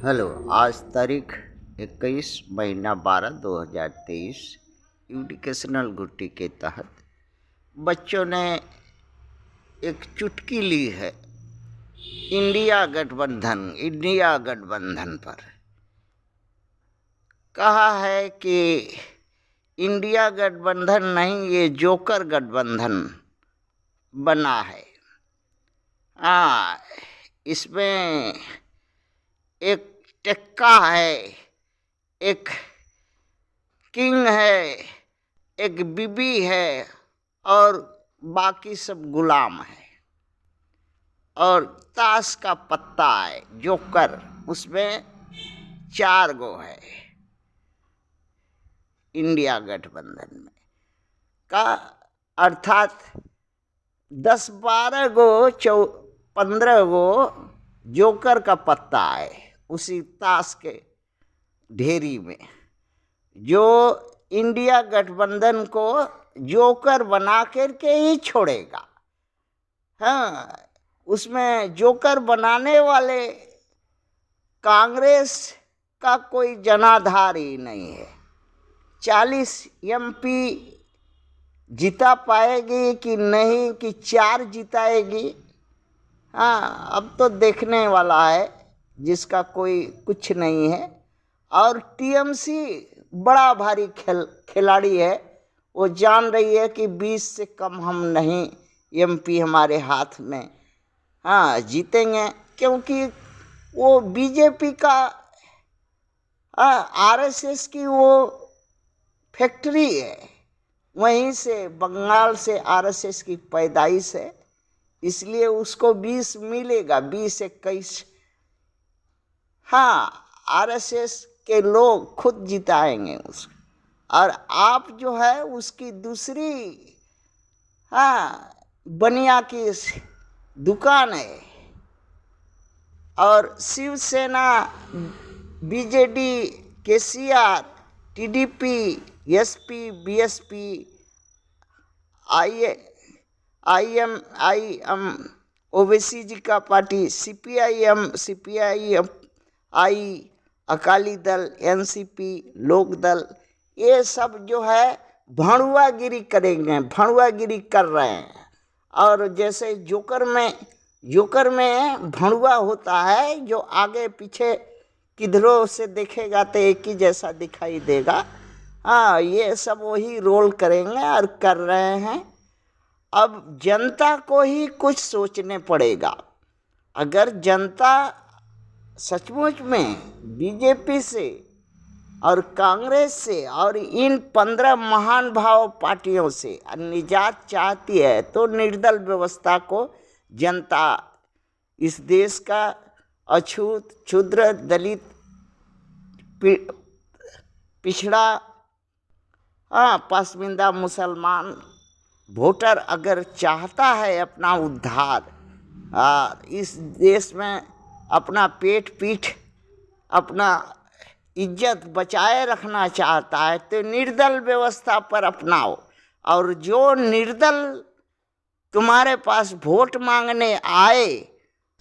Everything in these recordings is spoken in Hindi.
हेलो। आज तारीख 21 महीना 12 2023 एजुकेशनल गुट्टी के तहत बच्चों ने एक चुटकी ली है इंडिया गठबंधन पर। कहा है कि इंडिया गठबंधन नहीं, ये जोकर गठबंधन बना है। इसमें एक टेक्का है, एक किंग है, एक बीबी है और बाकी सब गुलाम है। और ताश का पत्ता है जोकर, उसमें 4 गो है इंडिया गठबंधन में का, अर्थात 10-12 गो 15 गो जोकर का पत्ता है उसी ताश के ढेरी में, जो इंडिया गठबंधन को जोकर बना करके ही छोड़ेगा। उसमें जोकर बनाने वाले कांग्रेस का कोई जनाधार ही नहीं है। 40 MP जिता पाएगी कि नहीं, कि 4 जिताएगी, अब तो देखने वाला है, जिसका कोई कुछ नहीं है। और TMC बड़ा भारी खिलाड़ी है, वो जान रही है कि 20 से कम हम नहीं MP हमारे हाथ में जीतेंगे, क्योंकि वो बीजेपी का RSS की वो फैक्ट्री है, वहीं से बंगाल से RSS की पैदाइश है, इसलिए उसको 20 मिलेगा, 20-21। RSS के लोग खुद जिताएंगे उसको। और आप जो है उसकी दूसरी बनिया की दुकान है। और Shiv Sena, BJD, KCR, TDP, SP, BSP, IM, Owaisi जी का party, CPIM, Akali Dal, NCP, लोक दल, ये सब जो है भड़ुआगिरी करेंगे, भड़ुआगिरी कर रहे हैं। और जैसे जोकर में भड़ुआ होता है, जो आगे पीछे किधरों से देखेगा तो एक ही जैसा दिखाई देगा। ये सब वही रोल करेंगे और कर रहे हैं। अब जनता को ही कुछ सोचने पड़ेगा। अगर जनता सचमुच में बीजेपी से और कांग्रेस से और इन 15 महान भाव पार्टियों से निजात चाहती है, तो निर्दल व्यवस्था को जनता, इस देश का अछूत, क्षुद्र, दलित, पिछड़ा, पसमानदा, मुसलमान वोटर अगर चाहता है अपना उद्धार, इस देश में अपना पेट पीठ, अपना इज्जत बचाए रखना चाहता है, तो निर्दल व्यवस्था पर अपनाओ। और जो निर्दल तुम्हारे पास वोट मांगने आए,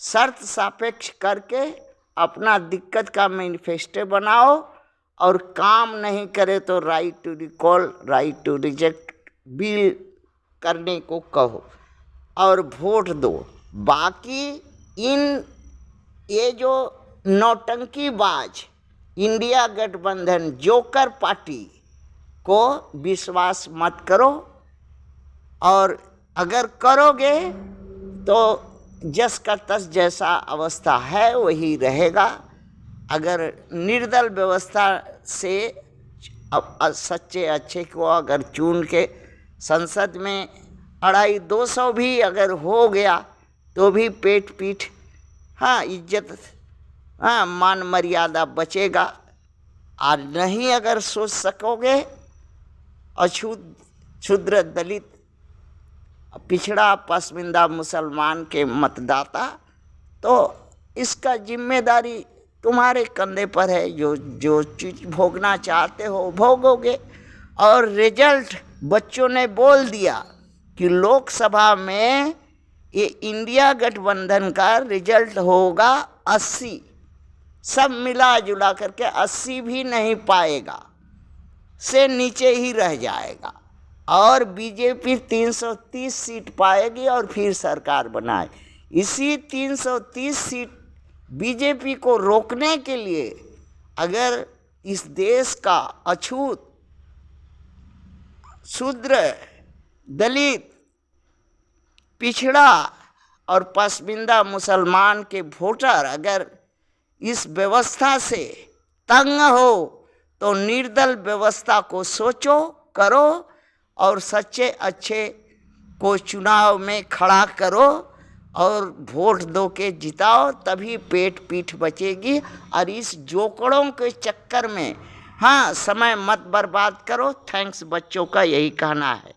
शर्त सापेक्ष करके अपना दिक्कत का मैनिफेस्टो बनाओ, और काम नहीं करे तो right to recall, right to reject bill करने को कहो और वोट दो। बाकी ये जो नौटंकीबाज इंडिया गठबंधन जोकर पार्टी को विश्वास मत करो। और अगर करोगे तो जस का तस जैसा अवस्था है वही रहेगा। अगर निर्दल व्यवस्था से सच्चे अच्छे को अगर चुन के संसद में 250 भी अगर हो गया तो भी पेट पीठ, इज्जत, मान मर्यादा बचेगा। और नहीं अगर सोच सकोगे, अछूत, क्षुद्र, दलित, पिछड़ा, पसमानदा, मुसलमान के मतदाता, तो इसका जिम्मेदारी तुम्हारे कंधे पर है। जो चीज़ भोगना चाहते हो भोगोगे। और रिजल्ट बच्चों ने बोल दिया कि लोकसभा में ये इंडिया गठबंधन का रिजल्ट होगा 80। सब मिला जुला करके 80 भी नहीं पाएगा, से नीचे ही रह जाएगा। और बीजेपी 330 सीट पाएगी और फिर सरकार बनाए। इसी 330 सीट बीजेपी को रोकने के लिए अगर इस देश का अछूत शूद्र, दलित, पिछड़ा और पसमानदा मुसलमान के वोटर अगर इस व्यवस्था से तंग हो तो निर्दल व्यवस्था को सोचो, करो और सच्चे अच्छे को चुनाव में खड़ा करो और वोट दो के जिताओ, तभी पेट पीठ बचेगी। और इस जोकड़ों के चक्कर में हाँ समय मत बर्बाद करो। थैंक्स, बच्चों का यही कहना है।